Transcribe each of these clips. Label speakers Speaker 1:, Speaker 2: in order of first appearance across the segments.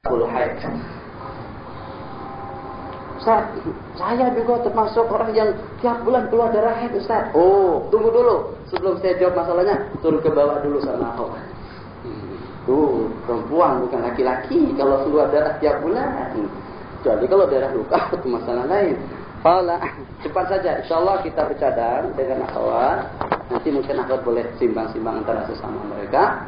Speaker 1: haid. Ustaz, saya juga termasuk orang yang tiap bulan keluar darah haid, Ustaz. Oh, tunggu dulu. Sebelum saya jawab masalahnya, turun ke bawah dulu sama aku. Tuh, perempuan bukan laki-laki kalau keluar darah tiap bulan. Jadi kalau darah luka itu masalah lain. Fala, cepat saja. Insyaallah kita bercadang dengan akhwat. Nanti mungkin akhwat boleh simbang-simbang antara sesama mereka.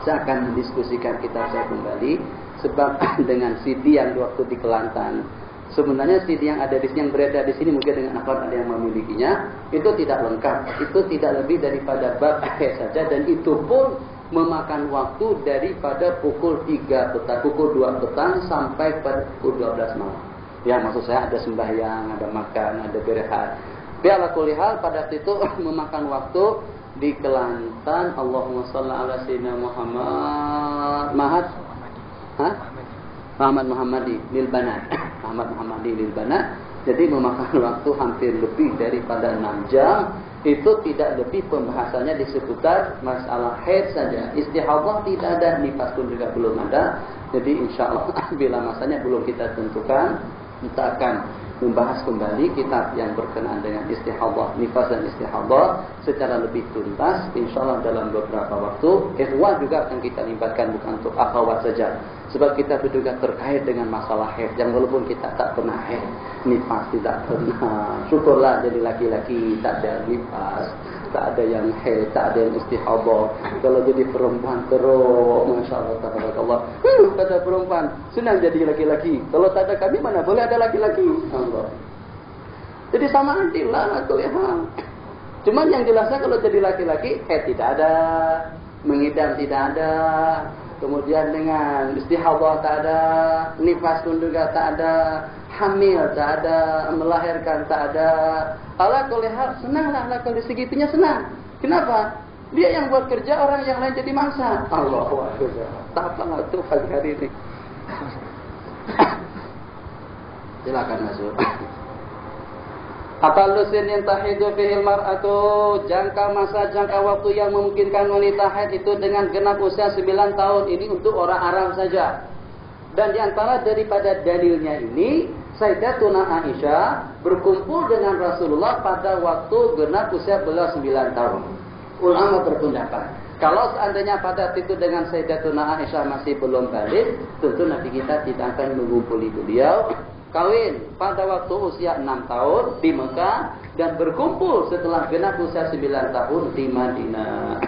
Speaker 1: Saya akan mendiskusikan kitab saya kembali. Sebab dengan CD yang waktu di Kelantan, sebenarnya CD yang ada di sini, yang beredar di sini mungkin dengan akhwat ada yang memilikinya, itu tidak lengkap. Itu tidak lebih daripada bab akhir saja, dan itu pun memakan waktu daripada pukul 3 petang, pukul 2 petang sampai pada pukul 12 malam. Ya, maksud saya ada sembahyang, ada makan, ada berehat. Biarlah kulihal pada waktu itu memakan waktu di Kelantan. Allahumma shalli ala sayyidina Muhammad Muhammadi lil banat. Muhammad Muhammadi lil banat. Jadi memakan waktu hampir lebih daripada 6 jam. Itu tidak lebih pembahasannya di seputar masalah haid saja. Istihadah tidak ada, nifas pun juga belum ada. Jadi insyaallah bila masanya belum kita tentukan, kita akan membahas kembali kitab yang berkenaan dengan istihadah, nifas dan istihadah secara lebih tuntas insyaallah dalam beberapa waktu. Ikhwan juga akan kita libatkan, bukan untuk akhwat saja. Sebab kita juga terkait dengan masalah haid yang walaupun kita tak pernah haid, nifas tidak pernah. Syukurlah jadi laki-laki tak ada nifas, tak ada yang haid, tak ada yang istihadah. Kalau jadi perempuan teruk, masyaallah tabarakallah. Kata perempuan, senang jadi laki-laki. Kalau tak ada kami mana boleh ada laki-laki. Allah. Jadi sama adillah kelihatan. Cuman yang jelasnya kalau jadi laki-laki, haid tidak ada, mengidam tidak ada, kemudian dengan istihadah tak ada, nifas pun juga tak ada, hamil tak ada, melahirkan tak ada. Ala kulli hal senanglah, ala kulli segitunya senang. Kenapa? Dia yang buat kerja, orang yang lain jadi mangsa. Allahu akbar. Tak apa tuh pagi hari ini. Silakan masuk. Aqallu sinin tahidu fihil mar'atu, jangka masa, jangka waktu yang memungkinkan wanita haid itu dengan genap usia 9 tahun. Ini untuk orang Arab saja. Dan diantara daripada dalilnya ini, Sayyidatuna Aisyah berkumpul dengan Rasulullah pada waktu genap usia beliau 9 tahun. Ulama berpendapat, kalau seandainya pada itu dengan Sayyidatuna Aisyah masih belum balik, tentu Nabi kita tidak akan mengumpuli beliau. Kawin pada waktu usia 6 tahun di Mekah dan berkumpul setelah genap usia 9 tahun di Madinah.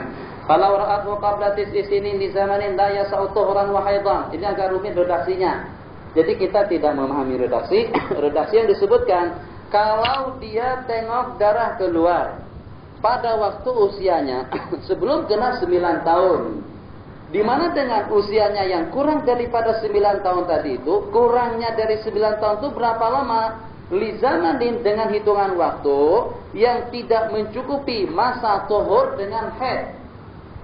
Speaker 1: Kalau ra'at qabla tis'i sinin di zamanin la yas'u tuhran wa haidan. Ini agak rumit redaksinya. Jadi kita tidak memahami redaksi. Redaksi yang disebutkan, kalau dia tengok darah keluar pada waktu usianya sebelum genap 9 tahun. Di mana dengan usianya yang kurang daripada 9 tahun tadi itu, kurangnya dari 9 tahun itu berapa lama? Li zamanin dengan hitungan waktu yang tidak mencukupi masa tuhur dengan haid.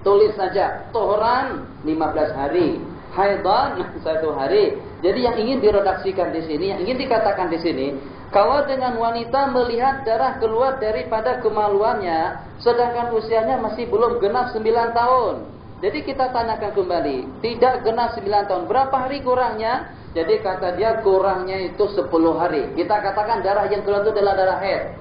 Speaker 1: Tulis saja, tuhuran 15 hari, haidan 1 hari. Jadi yang ingin diredaksikan di sini, yang ingin dikatakan di sini, kalau dengan wanita melihat darah keluar daripada kemaluannya, sedangkan usianya masih belum genap 9 tahun. Jadi kita tanyakan kembali, tidak genap 9 tahun, berapa hari kurangnya? Jadi kata dia kurangnya itu 10 hari. Kita katakan darah yang keluar itu adalah darah haid.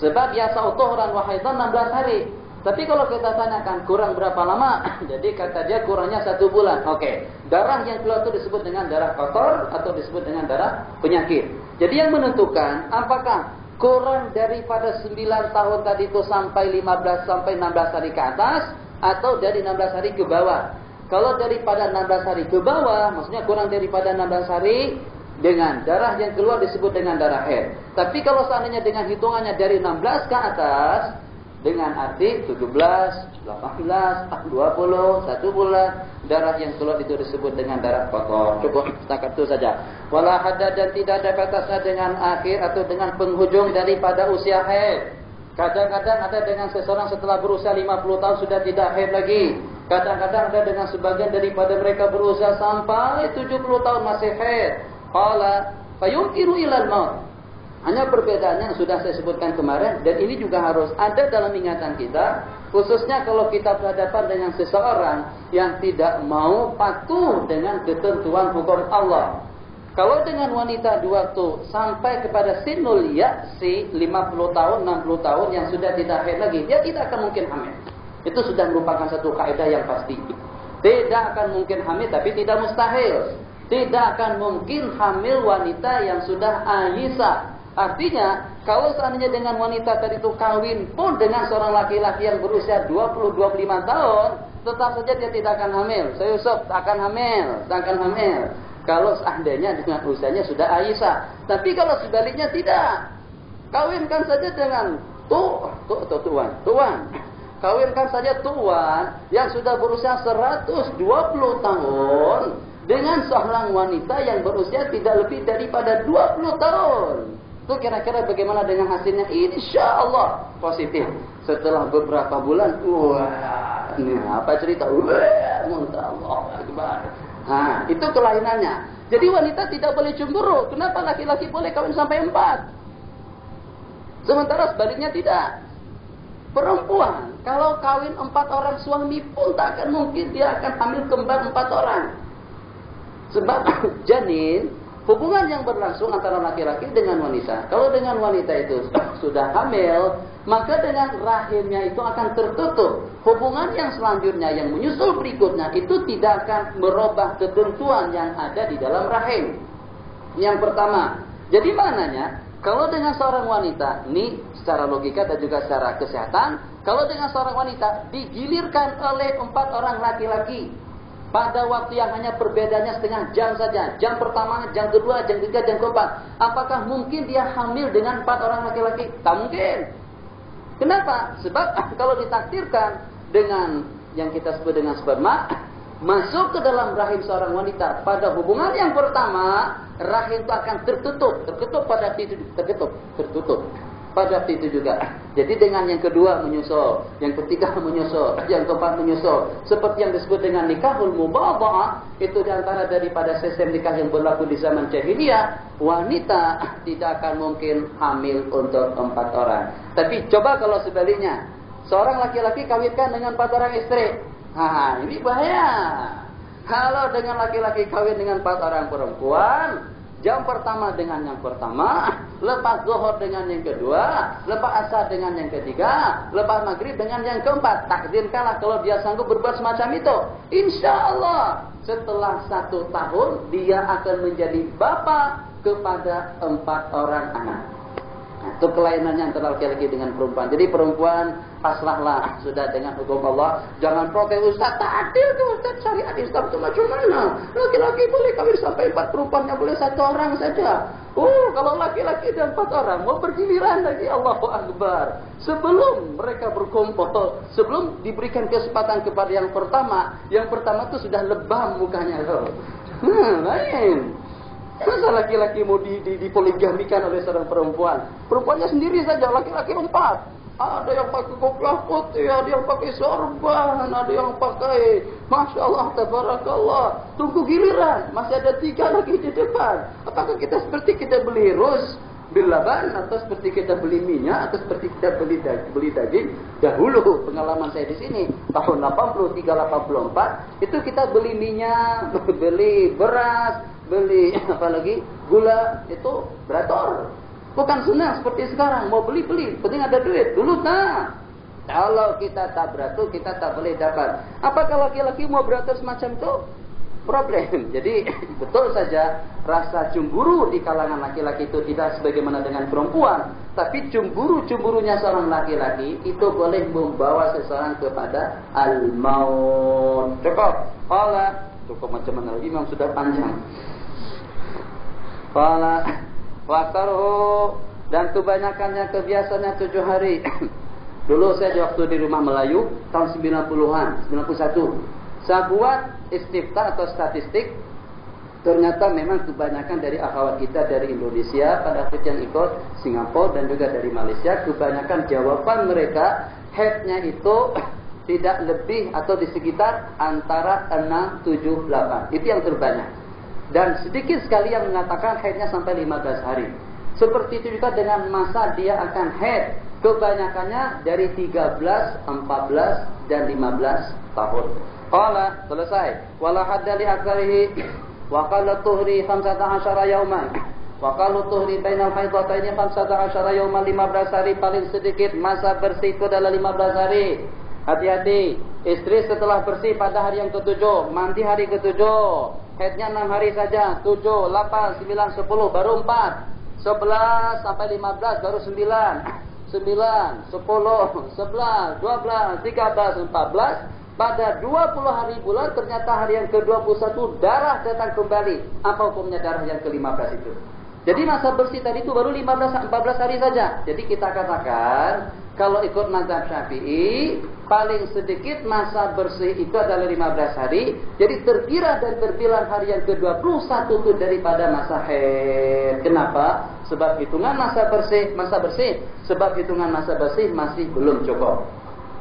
Speaker 1: Sebab ya sautuhran wa haidan 16 hari. Tapi kalau kita tanyakan kurang berapa lama? Jadi kata dia kurangnya 1 bulan. Oke. Darah yang keluar itu disebut dengan darah kotor atau disebut dengan darah penyakit. Jadi yang menentukan apakah kurang daripada 9 tahun tadi itu sampai 15 sampai 16 hari ke atas, atau dari 16 hari ke bawah. Kalau daripada 16 hari ke bawah, maksudnya kurang daripada 16 hari, dengan darah yang keluar disebut dengan darah haid. Tapi kalau seandainya dengan hitungannya dari 16 ke atas, dengan arti 17, 18, 20, 1 bulan, darah yang keluar itu disebut dengan darah kotor. Cukup setakat itu saja. Wala hadda, dan tidak ada batasnya dengan akhir atau dengan penghujung daripada usia haid. Kadang-kadang ada dengan seseorang setelah berusia 50 tahun sudah tidak haid lagi. Kadang-kadang ada dengan sebagian daripada mereka berusia sampai 70 tahun masih haid. Qala fayunkiru ilal maut. Hanya perbedaannya yang sudah saya sebutkan kemarin, dan ini juga harus ada dalam ingatan kita. Khususnya kalau kita berhadapan dengan seseorang yang tidak mau patuh dengan ketentuan hukum Allah. Kalau dengan wanita dua tuh sampai kepada sinul ya'si 50 tahun, 60 tahun yang sudah tidak haid lagi, dia tidak akan mungkin hamil. Itu sudah merupakan satu kaidah yang pasti. Tidak akan mungkin hamil, tapi tidak mustahil. Tidak akan mungkin hamil wanita yang sudah ayisa. Artinya, kalau seandainya dengan wanita tadi itu kawin pun dengan seorang laki-laki yang berusia 20-25 tahun, tetap saja dia tidak akan hamil. Saya Yusuf akan hamil, akan hamil. Kalau seandainya dengan usianya sudah ayisa. Tapi kalau sebaliknya tidak. Kawinkan saja dengan tuan. Kawinkan saja tuan yang sudah berusia 120 tahun dengan seorang wanita yang berusia tidak lebih daripada 20 tahun. Itu kira-kira bagaimana dengan hasilnya? Insya Allah positif. Setelah beberapa bulan, wah, ini apa cerita? Wah, muntah Allah Akbar. Nah, itu kelainannya. Jadi wanita tidak boleh cemburu. Kenapa laki-laki boleh kawin sampai 4? Sementara sebaliknya tidak. Perempuan, kalau kawin 4 orang suami pun tak akan mungkin dia akan hamil kembar 4 orang. Sebab janin, hubungan yang berlangsung antara laki-laki dengan wanita. Kalau dengan wanita itu sudah hamil, maka dengan rahimnya itu akan tertutup. Hubungan yang selanjutnya, yang menyusul berikutnya, itu tidak akan merubah ketentuan yang ada di dalam rahim. Yang pertama, jadi maknanya, kalau dengan seorang wanita, ini secara logika dan juga secara kesehatan, kalau dengan seorang wanita digilirkan oleh 4 orang laki-laki, pada waktu yang hanya perbedaannya setengah jam saja. Jam pertama, jam kedua, jam ketiga, jam keempat. Apakah mungkin dia hamil dengan 4 orang laki-laki? Tak mungkin. Kenapa? Sebab kalau ditakdirkan dengan yang kita sebut dengan sperma, masuk ke dalam rahim seorang wanita. Pada hubungan yang pertama, rahim itu akan tertutup. Tertutup pada waktu itu. Tertutup. Pada waktu itu juga. Jadi dengan yang kedua menyusul, yang ketiga menyusul, yang keempat menyusul. Seperti yang disebut dengan nikahul mubadha'ah, itu diantara daripada sistem nikah yang berlaku di zaman jahiliyah, wanita tidak akan mungkin hamil untuk 4 orang. Tapi coba kalau sebaliknya, seorang laki-laki kawinkan dengan 4 orang istri. Nah, ini bahaya. Kalau dengan laki-laki kawin dengan 4 orang perempuan, jam pertama dengan yang pertama, lepas zuhur dengan yang kedua, lepas asar dengan yang ketiga, lepas maghrib dengan yang keempat. Takdirkanlah kalau dia sanggup berbuat semacam itu. Insya Allah setelah 1 tahun dia akan menjadi bapa kepada 4 orang anak. Nah, itu kelainannya antara laki-laki dengan perempuan. Jadi perempuan pasrahlah sudah dengan hukum Allah. Jangan protes, Ustaz, tak adil tuh Ustaz, syariat Islam itu macam mana? Laki-laki boleh kawin sampai 4, perempuannya boleh 1 orang saja. Kalau laki-laki dan 4 orang mau bergiliran lagi, Allahu Akbar. Sebelum mereka berkumpul, sebelum diberikan kesempatan kepada yang pertama itu sudah lebam mukanya loh. Lain. Masa laki-laki mau dipoligamikan oleh seorang perempuan? Perempuannya sendiri saja, laki-laki 4. Ada yang pakai kopiah putih, ada yang pakai sorban, ada yang pakai, Masya Allah, tabarakallah. Tunggu giliran, masih ada 3 lagi di depan. Apakah kita seperti kita beli rus, bilaban, atau seperti kita beli minyak, atau seperti kita beli daging? Dahulu pengalaman saya di sini tahun 83-84 itu kita beli minyak, beli beras, beli apalagi gula, itu berator. Bukan sunnah seperti sekarang, mau beli, penting ada duit. Dulu tak. Kalau kita tak beratur, kita tak boleh dapat. Apakah laki-laki mau beratur semacam itu? Problem. Jadi betul saja rasa cemburu di kalangan laki-laki itu tidak sebagaimana dengan perempuan. Tapi cemburu-cemburunya seorang laki-laki itu boleh membawa seseorang kepada al-maut. Cukup macam mana lagi, memang sudah panjang. Waktaruhu, dan kebanyakannya kebiasaannya 7 hari. Dulu saya waktu di rumah Melayu tahun 90-an, 91. Saya buat istifta atau statistik. Ternyata memang kebanyakan dari akhwat kita dari Indonesia pada waktu yang ikut Singapura dan juga dari Malaysia, kebanyakan jawaban mereka haidnya itu tidak lebih atau di sekitar antara 6, 7, 8. Itu yang terbanyak. Dan sedikit sekali yang mengatakan haidnya sampai 15 hari. Seperti itu juga dengan masa dia akan haid. Kebanyakannya dari 13, 14 dan 15 tahun. Qala, selesai. Wala hadda li aktsarihi wa qala tuhri 15 yauman. Wa qala tuhri bainal haidataini 15 yauman, 15 hari paling sedikit masa bersih itu adalah 15 hari. Hati-hati, istri setelah bersih pada hari yang ke-7, mandi hari ke-7, haidnya 6 hari saja, 7, 8, 9, 10, baru 4, 11 sampai 15 baru 9, 9, 10, 11, 12, 13, 14. Pada 20 hari bulan ternyata hari yang ke-21 darah datang kembali. Apa hukumnya darah yang ke-15 itu? Jadi masa bersih tadi itu baru 14 hari saja. Jadi kita katakan kalau ikut mazhab Syafi'i paling sedikit masa bersih itu adalah 15 hari. Jadi terkira dan terbilang hari yang ke-21 itu daripada masa haid. Kenapa? Sebab hitungan masa bersih, sebab hitungan masa bersih masih belum cukup.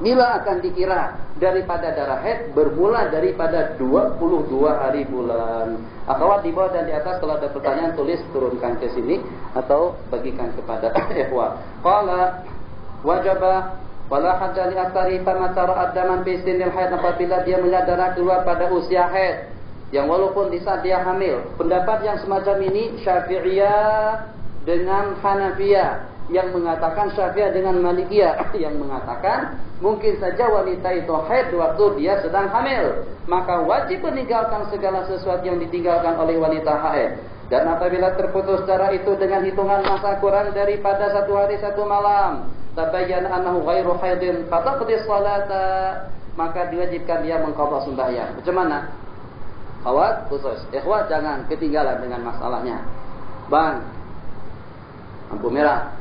Speaker 1: Bila akan dikira daripada darah haid bermula daripada 22 hari bulan. Akhwat di bawah dan di atas kalau ada pertanyaan tulis turunkan ke sini atau bagikan kepada ikhwah. Qala wajaba wala hadda li aktsari fama tara adaman fi sinil haid, apabila dia melihat darah keluar pada usia haid yang walaupun di saat dia hamil. Pendapat yang semacam ini Syafi'iyah dengan Hanafiyah, yang mengatakan Syafi'iyah dengan Malikiyah, yang mengatakan mungkin saja wanita itu haid waktu dia sedang hamil, maka wajib meninggalkan segala sesuatu yang ditinggalkan oleh wanita haid. Dan apabila terputus darah itu dengan hitungan masa kurang daripada 1 hari 1 malam, tabayyana annahu ghairu haidin fataqdi sholata, maka diwajibkan dia mengqadha sembahyang. Macam mana? Awat khusus, ikhwat jangan ketinggalan dengan masalahnya. Bang, lampu merah.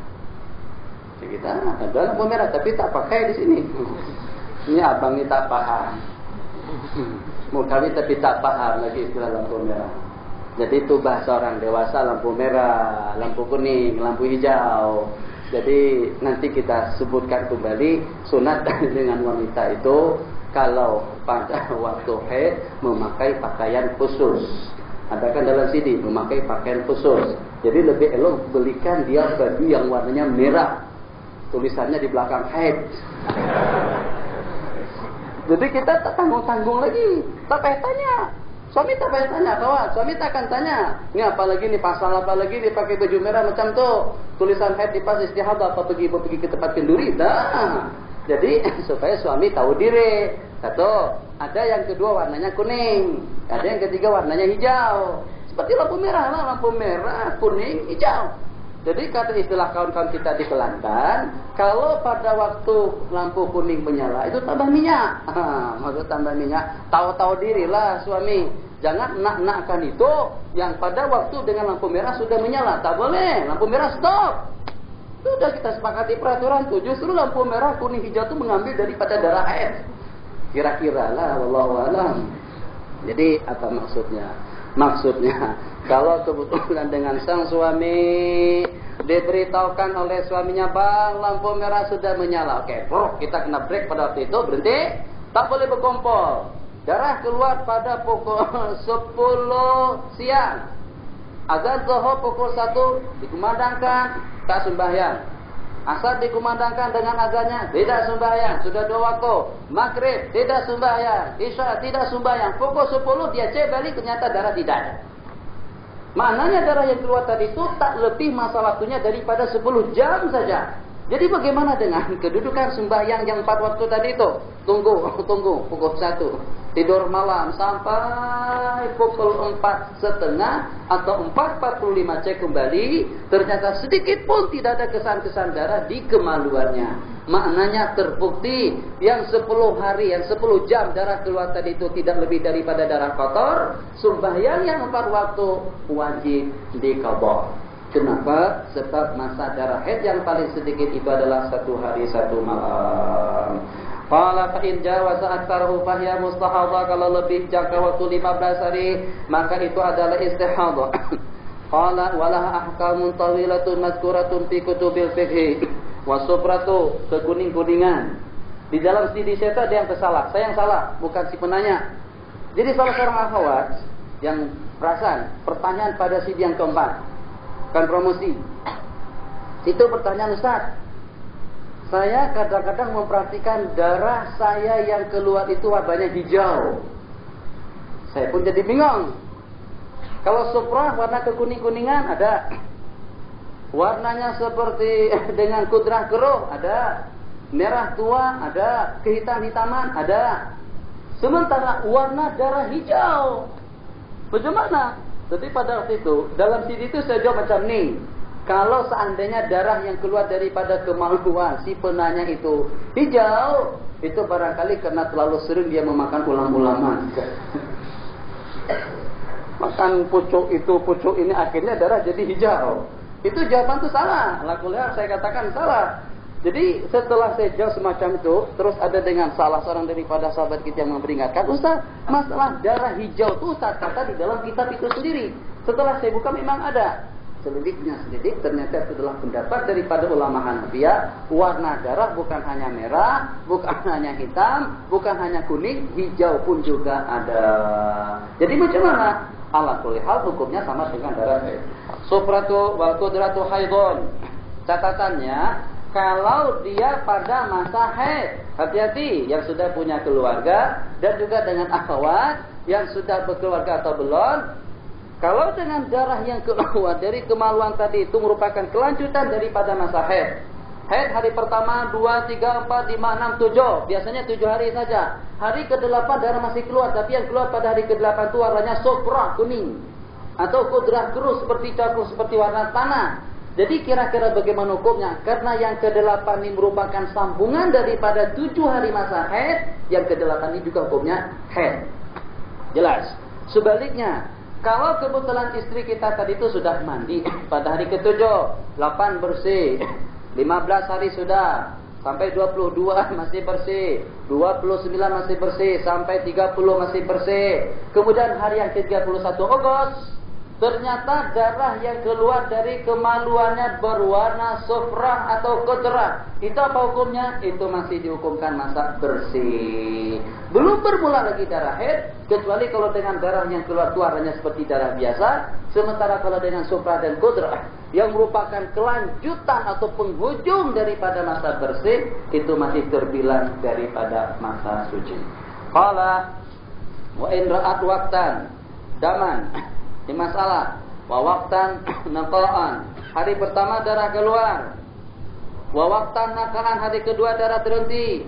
Speaker 1: Kita ada lampu merah tapi tak pakai di sini. Ini abang ini tak paham. Mau kami tapi tak paham lagi istilah lampu merah. Jadi itu bahasa orang dewasa, lampu merah, lampu kuning, lampu hijau. Jadi nanti kita sebutkan kembali sunat dengan wanita itu kalau pada waktu haid memakai pakaian khusus. Ada kan dalam sini memakai pakaian khusus. Jadi lebih elok belikan dia baju yang warnanya merah. Tulisannya di belakang haid. Jadi kita tak tanggung-tanggung lagi. Tak payah tanya. Suami tak payah tanya, kawan. Suami tak akan tanya. Ini apa lagi nih, pasal apa lagi nih, pakai baju merah macam tuh. Tulisan haid di pas istihadah apa pergi ke tempat kenduri. Dah. Jadi supaya suami tahu diri. Satu, ada yang kedua warnanya kuning. Ada yang ketiga warnanya hijau. Seperti lampu merah lah, lampu merah, kuning, hijau. Jadi kata istilah kawan-kawan kita di Kelantan, kalau pada waktu lampu kuning menyala itu tambah minyak. Maksud tambah minyak, tahu-tahu dirilah suami. Jangan nak-nakkan itu yang pada waktu dengan lampu merah sudah menyala. Tak boleh, lampu merah stop. Sudah kita sepakati peraturan itu. Justru lampu merah, kuning, hijau itu mengambil daripada darah haid. Kira-kira lah, wallahu a'lam. Jadi apa maksudnya? Maksudnya, kalau kebetulan dengan sang suami diberitahukan oleh suaminya, bang, lampu merah sudah menyala. Oke, kita kena break pada waktu itu, berhenti. Tak boleh berkumpul. Darah keluar pada pukul 10 siang. Azan zuhur pukul 1 dikumandangkan, tak sembahyang. Asar dikumandangkan dengan azannya, tidak sembahyang, sudah 2 waktu. Maghrib tidak sembahyang, Isya tidak sembahyang. Pukul 10 dia cek balik, ternyata darah tidak ada. Maknanya darah yang keluar tadi itu tak lebih masa waktunya daripada 10 jam saja. Jadi bagaimana dengan kedudukan sembahyang yang 4 waktu tadi itu? Tunggu pukul 1. Tidur malam sampai pukul 4.30 atau 4.45 cek kembali. Ternyata sedikit pun tidak ada kesan-kesan darah di kemaluannya. Maknanya terbukti yang 10 hari, yang 10 jam darah keluar tadi itu tidak lebih daripada darah kotor. Sembahyang yang 4 waktu wajib diqadha. Kenapa? Sebab masa darah haid yang paling sedikit itu adalah 1 hari 1 malam. Qala fa in jawaza aktsarahu fa hiya mustahadhah, kalau lebih jangka waktu 15 hari maka itu adalah istihadhah. Qala walaha ahkamun tawilatun mazkuratun fi kutubil fiqh wa sufratu, kekuning-kuningan. Di dalam CD saya ada yang kesalah. Saya yang salah, bukan si penanya. Jadi salah seorang akhwat yang perasan pertanyaan pada CD yang keempat kan promosi. Itu pertanyaan, Ustaz, Saya kadang-kadang memperhatikan darah saya yang keluar itu warnanya hijau. Saya pun jadi bingung. Kalau sufrah warna kekuning-kuningan ada. Warnanya seperti dengan kudrah keruh ada. Merah tua ada. Kehitam-hitaman ada. Sementara warna darah hijau. Bagaimana? Jadi pada waktu itu, dalam CD itu saya jawab macam ni. Kalau seandainya darah yang keluar daripada kemaluan si penanya itu hijau, itu barangkali karena terlalu sering dia memakan ulam-ulaman. Makan pucuk itu, pucuk ini, akhirnya darah jadi hijau. Itu jawaban itu salah. Lakulah saya katakan salah. Jadi setelah saya jawab semacam itu, terus ada dengan salah seorang daripada sahabat kita yang memperingatkan, Ustaz, masalah darah hijau itu Ustaz kata di dalam kitab itu sendiri. Setelah saya buka memang ada. Selidiknya selidik, ternyata itu adalah pendapat daripada ulama Hanafiyah. Warna darah bukan hanya merah, bukan hanya hitam, bukan hanya kuning, hijau pun juga ada. Jadi macam mana? Ala kulli hal hukumnya sama dengan darah haid. Sufratu wal qudratu haidun. Catatannya, kalau dia pada masa haid, hati-hati yang sudah punya keluarga dan juga dengan akhwat yang sudah berkeluarga atau belum. Kalau dengan darah yang keluar dari kemaluan tadi itu merupakan kelanjutan daripada masa haid. Haid hari pertama, 2, 3, 4, 5, 6, 7. Biasanya 7 hari saja. Hari ke-8 darah masih keluar. Tapi yang keluar pada hari ke-8 itu warnanya sofra, kuning. Atau kudrah keruh seperti coklat, seperti warna tanah. Jadi kira-kira bagaimana hukumnya? Karena yang ke-8 ini merupakan sambungan daripada 7 hari masa haid. Yang ke-8 ini juga hukumnya haid. Jelas. Sebaliknya, kalau kebetulan istri kita tadi itu sudah mandi pada hari ke-7, 8 bersih, 15 hari sudah, sampai 22 masih bersih, 29 masih bersih, sampai 30 masih bersih. Kemudian hari yang ke-31 Agustus, ternyata darah yang keluar dari kemaluannya berwarna sofrah atau kodrah. Itu apa hukumnya? Itu masih dihukumkan masa bersih. Belum bermula lagi darah haid, kecuali kalau dengan darah yang keluar warnanya seperti darah biasa. Sementara kalau dengan sofrah dan kodrah, yang merupakan kelanjutan atau penghujung daripada masa bersih, itu masih terbilang daripada masa suci. Qala wa in ra'at waqtan daman. Ini masalah. Wa waqtan naqa'an. Hari pertama darah keluar. Wa waqtan naqa'an, hari kedua darah berhenti.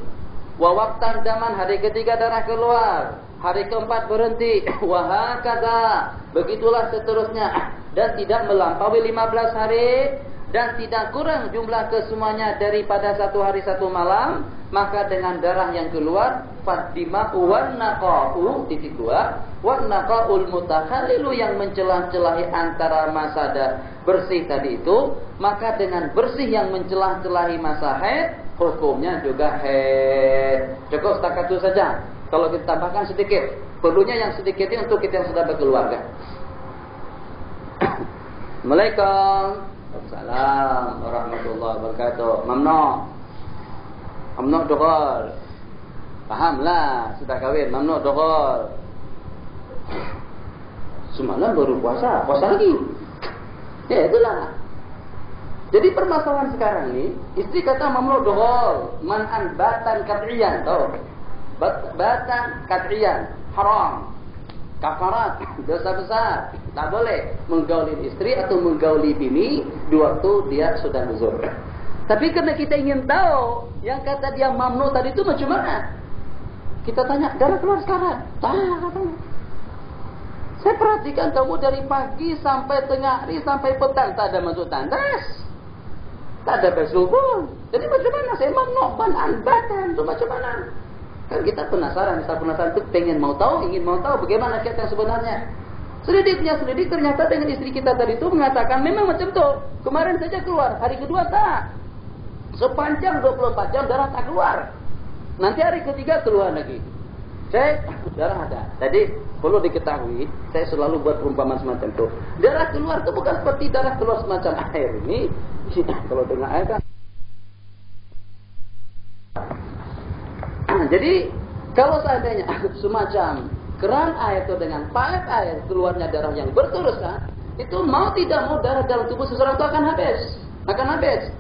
Speaker 1: Wa waqtan daman, hari ketiga darah keluar. Hari keempat berhenti. Wa hakadha. Begitulah seterusnya. Dan tidak melampaui 15 hari. Dan tidak kurang jumlah kesemuanya daripada 1 hari 1 malam. Maka dengan darah yang keluar, Fatimah wan naqa'u titik 2 wan naqa'ul mutakhalilu, yang mencelah-celahi antara masa bersih tadi itu, maka dengan bersih yang mencelah-celahi masa haid, hukumnya juga haid. Cukup setakat itu saja. Kalau kita tambahkan sedikit, perlunya yang sedikit ini untuk kita yang sudah berkeluarga. Assalamualaikum. Waalaikumsalam warahmatullahi wabarakatuh. Mamnu dukhul. Pahamlah, sudah kawin, mamnu dukhul. Semalam baru puasa lagi. Ya itulah. Jadi permasalahan sekarang ini, istri kata mamnu dukhul, man'an batan qat'iyan, tahu? Batan qat'iyan, haram. Kafarat, dosa besar. Tak boleh menggauli istri atau menggauli bini di waktu dia sudah nuzur. Tapi karena kita ingin tahu, yang kata dia mamnu tadi itu macam mana? Kita tanya, darah keluar sekarang? Tak, katanya. Saya perhatikan kamu dari pagi sampai tengah hari sampai petang tak ada masuk tandas, tak ada bersubuh. Jadi macam mana? Saya mamnu batan itu macam mana? Kan kita penasaran itu pengen mau tahu, ingin mau tahu bagaimana kiat yang sebenarnya. Selidik ternyata dengan istri kita tadi itu mengatakan memang macam itu. Kemarin saja keluar, hari kedua tak. Sepanjang 24 jam darah tak keluar. Nanti hari ketiga keluar lagi. Cek, darah ada. Jadi perlu diketahui, saya selalu buat perumpamaan semacam itu. Darah keluar itu bukan seperti darah keluar semacam air ini. Kalau dengan air kan. Jadi kalau seandainya semacam keran air itu dengan pipe air keluarnya darah yang berterusan, itu mau tidak mau darah dalam tubuh seseorang itu akan habis.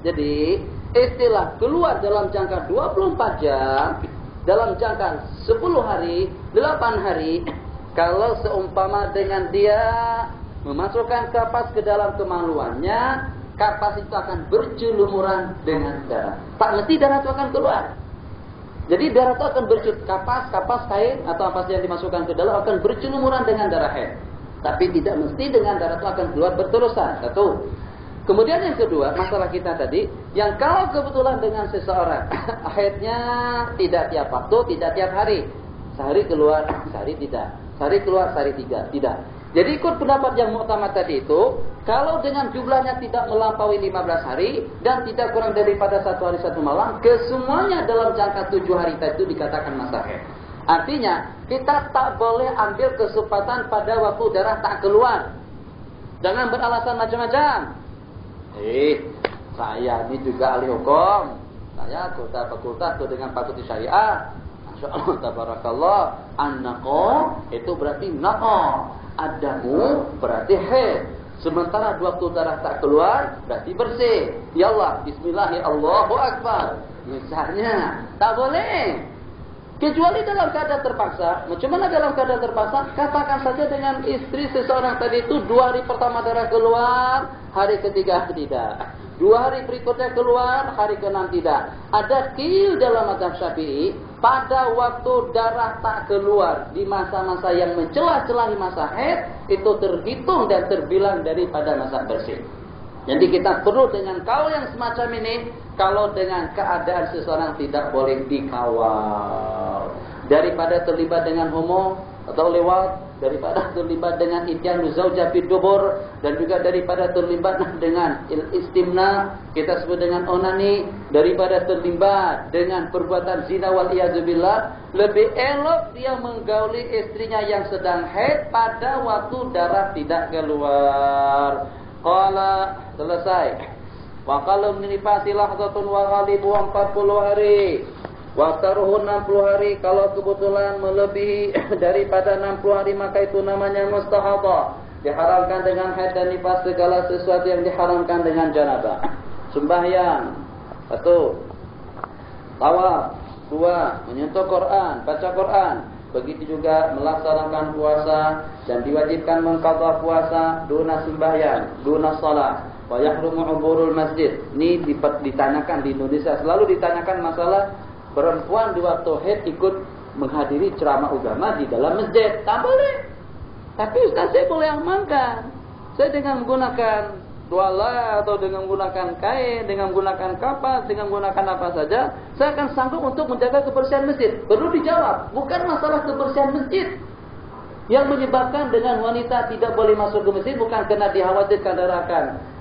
Speaker 1: Jadi istilah keluar dalam jangka 24 jam, dalam jangka 10 hari, 8 hari, kalau seumpama dengan dia memasukkan kapas ke dalam kemaluannya, kapas itu akan berjelumuran dengan darah. Tak mesti darah itu akan keluar. Jadi darah itu akan kapas kain atau apa saja yang dimasukkan ke dalam akan berjelumuran dengan darah haid. Tapi tidak mesti dengan darah itu akan keluar berterusan. Satu. Kemudian yang kedua, masalah kita tadi, yang kalau kebetulan dengan seseorang haidnya tidak tiap waktu, tidak tiap hari. Sehari keluar, sehari tidak. Sehari keluar, sehari tidak. Jadi ikut pendapat yang muktamad tadi itu, kalau dengan jumlahnya tidak melampaui 15 hari dan tidak kurang daripada 1 hari 1 malam, kesemuanya dalam jangka 7 hari itu dikatakan masa haid. Artinya, kita tak boleh ambil kesempatan pada waktu darah tak keluar. Jangan beralasan macam-macam. Saya ini juga ahli hukum. Saya anggota fakultas dengan fakultas syariah. Masyaallah, tabarakallah. An-naqa itu berarti naqa. Adamu berarti haid. Sementara waktu darah tak keluar berarti bersih. Ya Allah, bismillah, Allahu akbar. Misalnya, tak boleh. Kecuali dalam keadaan terpaksa. Macam mana dalam keadaan terpaksa? Katakan saja dengan istri seseorang tadi itu 2 hari pertama darah keluar, hari ketiga tidak. 2 hari berikutnya keluar, hari ke-6 tidak. Ada qil dalam mazhab Syafi'i, pada waktu darah tak keluar di masa-masa yang mencelah-celahi masa haid, itu terhitung dan terbilang daripada masa bersih. Jadi kita perlu dengan kaul yang semacam ini, kalau dengan keadaan seseorang tidak boleh dikawal. Daripada terlibat dengan homo atau lewat, daripada terlibat dengan ityanu zaujah fid dubur, dan juga daripada terlibat dengan istimna, kita sebut dengan onani, daripada terlibat dengan perbuatan zina wal iyadzubillah, lebih elok dia menggauli istrinya yang sedang haid pada waktu darah tidak keluar. Qala, selesai. Wa qalu nifasi lahzatun wa ghalibu 40 hari. Waktaruhu 60 hari. Kalau kebetulan melebihi daripada 60 hari, maka itu namanya mustahadah. Diharamkan dengan haid dan nifas segala sesuatu yang diharamkan dengan janabah. Sembahyang 1. Tawaf 2. Menyentuh Quran, baca Quran. Begitu juga melaksanakan puasa dan diwajibkan mengqadha puasa duna sembahyang, duna salat. Wa yahrumu uburul masjid. Ini ditanyakan di Indonesia, selalu ditanyakan masalah perempuan di waktu haid ikut menghadiri ceramah agama di dalam masjid. Tak boleh. Tapi Ustaz, saya boleh amankan. Saya dengan menggunakan duala atau dengan menggunakan kain, dengan menggunakan kapas, dengan menggunakan apa saja, saya akan sanggup untuk menjaga kebersihan masjid. Perlu dijawab, bukan masalah kebersihan masjid yang menyebabkan dengan wanita tidak boleh masuk ke masjid, bukan karena dikhawatirkan darah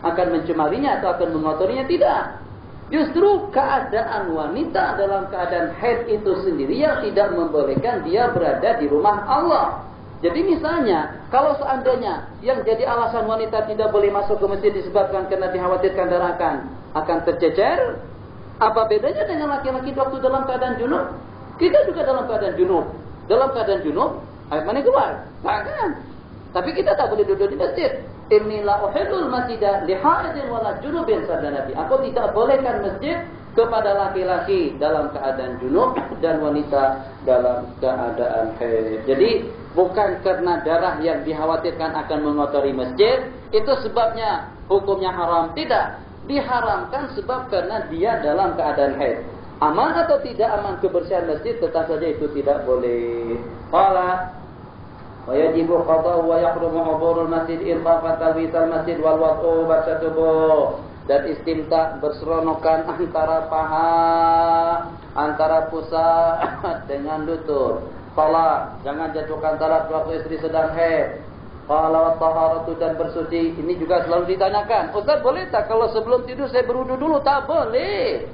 Speaker 1: akan mencemarinya atau akan mengotorinya, tidak. Justru keadaan wanita dalam keadaan haid itu sendiri yang tidak membolehkan dia berada di rumah Allah. Jadi misalnya, kalau seandainya yang jadi alasan wanita tidak boleh masuk ke masjid disebabkan karena dikhawatirkan darah akan tercecer, apa bedanya dengan laki-laki waktu dalam keadaan junub? Kita juga dalam keadaan junub. Dalam keadaan junub, air mani keluar. Takkan. Tapi kita tak boleh duduk di masjid. Inni la uhillul masjida li haidin wala junubin, sabda Nabi. Aku tidak bolehkan masjid kepada laki-laki dalam keadaan junub dan wanita dalam keadaan haid. Jadi bukan karena darah yang dikhawatirkan akan mengotori masjid itu sebabnya hukumnya haram, tidak. Diharamkan sebab karena dia dalam keadaan haid. Aman atau tidak aman kebersihan masjid, tetap saja itu tidak boleh. Qala wa yajibu qada'u wa yahrumu uburul masjid in khafat talwisal masjid wal wad'u basyatubu. Dan istimta berseronokan antara paha, antara pusat dengan lutut. Salat, jangan jatuhkan salat waktu istri sedang haid. Qala wa taharatu, dan bersuci. Ini juga selalu ditanyakan, Ustaz boleh tak kalau sebelum tidur saya berwudu dulu? Tak boleh.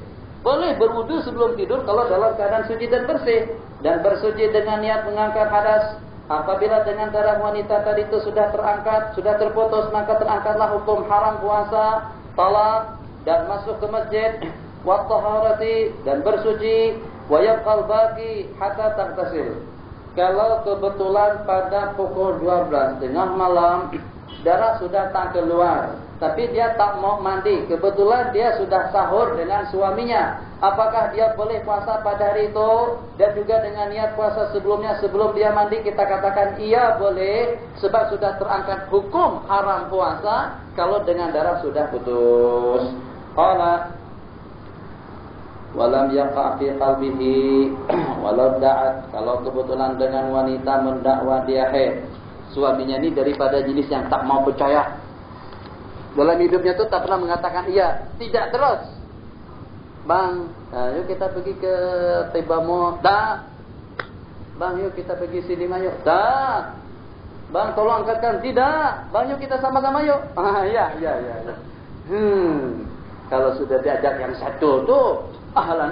Speaker 1: Boleh berwudu sebelum tidur kalau dalam keadaan suci dan bersih. Dan bersuci dengan niat mengangkat hadas. Apabila dengan darah wanita tadi itu sudah terangkat, sudah terputus, maka terangkatlah hukum haram puasa, salat, dan masuk ke masjid, wa taharati, dan bersuci, wa yabqal baqi hatta taghtasil. Kalau kebetulan pada pukul 12 tengah malam darah sudah tak keluar, tapi dia tak mau mandi. Kebetulan dia sudah sahur dengan suaminya. Apakah dia boleh puasa pada hari itu? Dan juga dengan niat puasa sebelumnya, sebelum dia mandi, kita katakan iya boleh. Sebab sudah terangkat hukum haram puasa kalau dengan darah sudah putus. Qala walam yaqa fi qalbihi walau da'at. Kalau kebetulan dengan wanita mendakwa dia haid, suaminya ini daripada jenis yang tak mau percaya. Dalam hidupnya tuh tak pernah mengatakan iya, tidak terus. Bang, yuk kita pergi ke Tebamo. Tak. Bang, yuk kita pergi sinema yuk. Tak. Bang, tolong angkatkan. Tidak. Bang, yuk kita sama-sama yuk. Ya. Kalau sudah diajak yang satu tuh, ahlan.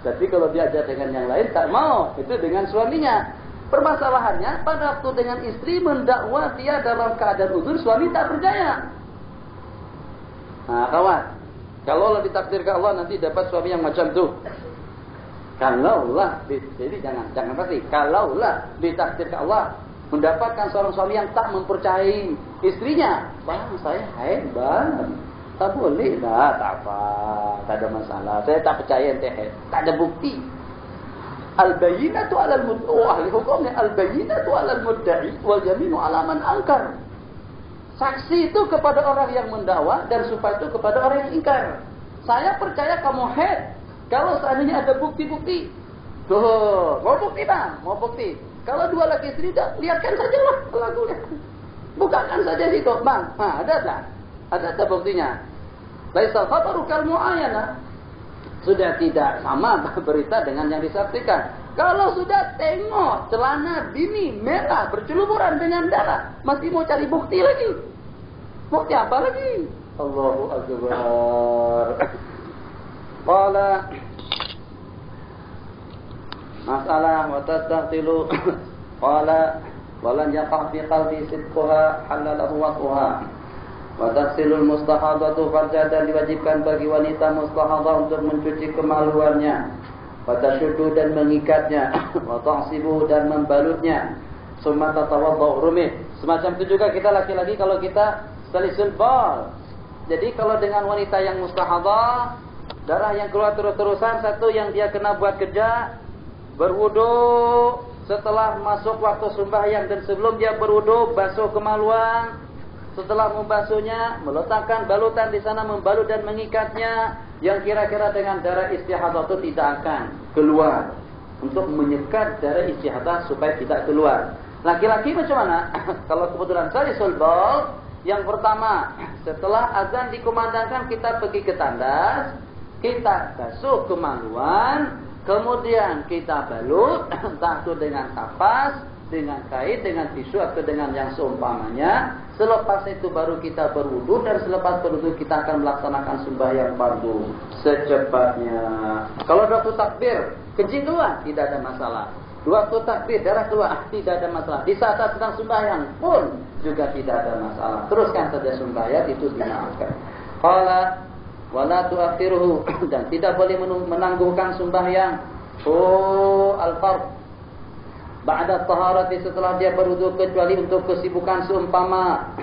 Speaker 1: Tapi kalau diajak dengan yang lain tak mau. Itu dengan suaminya. Permasalahannya pada waktu dengan istri mendakwa dia dalam keadaan uzur, suami tak percaya. Nah, kawan, kalau Allah ditakdirkan Allah nanti dapat suami yang macam tu. Kalaulah, jadi jangan pasti. Kalaulah ditakdirkan Allah mendapatkan seorang suami yang tak mempercayai istrinya, bang saya haid bang, tak boleh dah, tak apa, tak ada masalah. Saya tak percaya ente haid, tak ada bukti. Al-bayyinatu 'alal mudda'i, ahli hukumnya al-bayyinatu 'alal mudda'i wal yaminu 'ala man ankar. Saksi itu kepada orang yang mendakwa dan sumpah itu kepada orang yang ingkar. Saya percaya kamu haid kalau seandainya ada bukti-bukti. Tuh, mau bukti bang, mau bukti. Kalau dua laki istri dah, lihatkan saja lah pelakunya. Bukakan saja situ, bang. Nah, ada buktinya. Laisal khabaru kal mu'ayyana. Sudah tidak sama berita dengan yang disaksikan. Kalau sudah tengok celana bini merah berceluburan dengan darah, masih mau cari bukti lagi. Bukti apa lagi? Allahu Akbar. Qala masalah wa tastaqilu qala walan yaqa fi qalbi sidquha halalahu waqtuha. Wa taghsilul mustahadatu farja, dan diwajibkan bagi wanita mustahadah untuk mencuci kemaluannya. Wa tashuddu, dan mengikatnya. Wa tahsibu, dan membalutnya. Summa tatawaddu rumih. Semacam itu juga kita laki-laki kalau kita salisul bal. Jadi kalau dengan wanita yang mustahadah, darah yang keluar terus-terusan, satu yang dia kena buat kerja, berwudu setelah masuk waktu sembahyang dan sebelum dia berwudu basuh kemaluan. Setelah membasuhnya, meletakkan balutan di sana, membalut dan mengikatnya, yang kira-kira dengan darah istihadah itu tidak akan keluar. Untuk menyekat darah istihadah supaya tidak keluar. Laki-laki macam mana? Kalau kebetulan salisul baul, yang pertama, setelah azan dikumandangkan kita pergi ke tandas, kita basuh kemaluan, kemudian kita balut, entah itu dengan kapas, dengan kain, dengan tisu atau dengan yang seumpamanya. Selepas itu baru kita berwudu, dan selepas berwudu kita akan melaksanakan sembahyang fardu secepatnya. Kalau waktu takbir kencing keluar tidak ada masalah. Waktu takbir darah keluar tidak ada masalah. Di saat sedang sembahyang pun juga tidak ada masalah. Teruskan saja sembahyang, itu dimaafkan. Qala wala tu'akhiruhu, dan tidak boleh menangguhkan sembahyang. Al-fard ba'da taharati, setelah dia berwudu, kecuali untuk kesibukan seumpama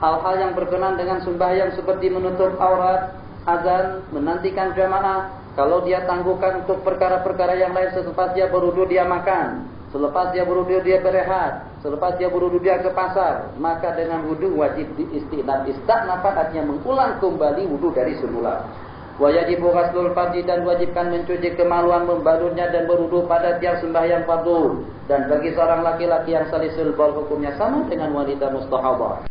Speaker 1: hal-hal yang berkenaan dengan sembahyang seperti menutup aurat, azan, menantikan jamaah. Kalau dia tangguhkan untuk perkara-perkara yang lain, selepas dia berwudu dia makan, selepas dia berwudu dia berehat, selepas dia berwudu dia ke pasar, maka dengan wudu wajib diistinaf. Istinaf artinya mengulang kembali wudu dari semula. Wajibu ghuslul farji, dan wajibkan mencuci kemaluan, membalutnya dan berwudu pada tiap sembahyang fardu. Dan bagi seorang laki-laki yang salisul baul hukumnya sama dengan wanita mustahadah.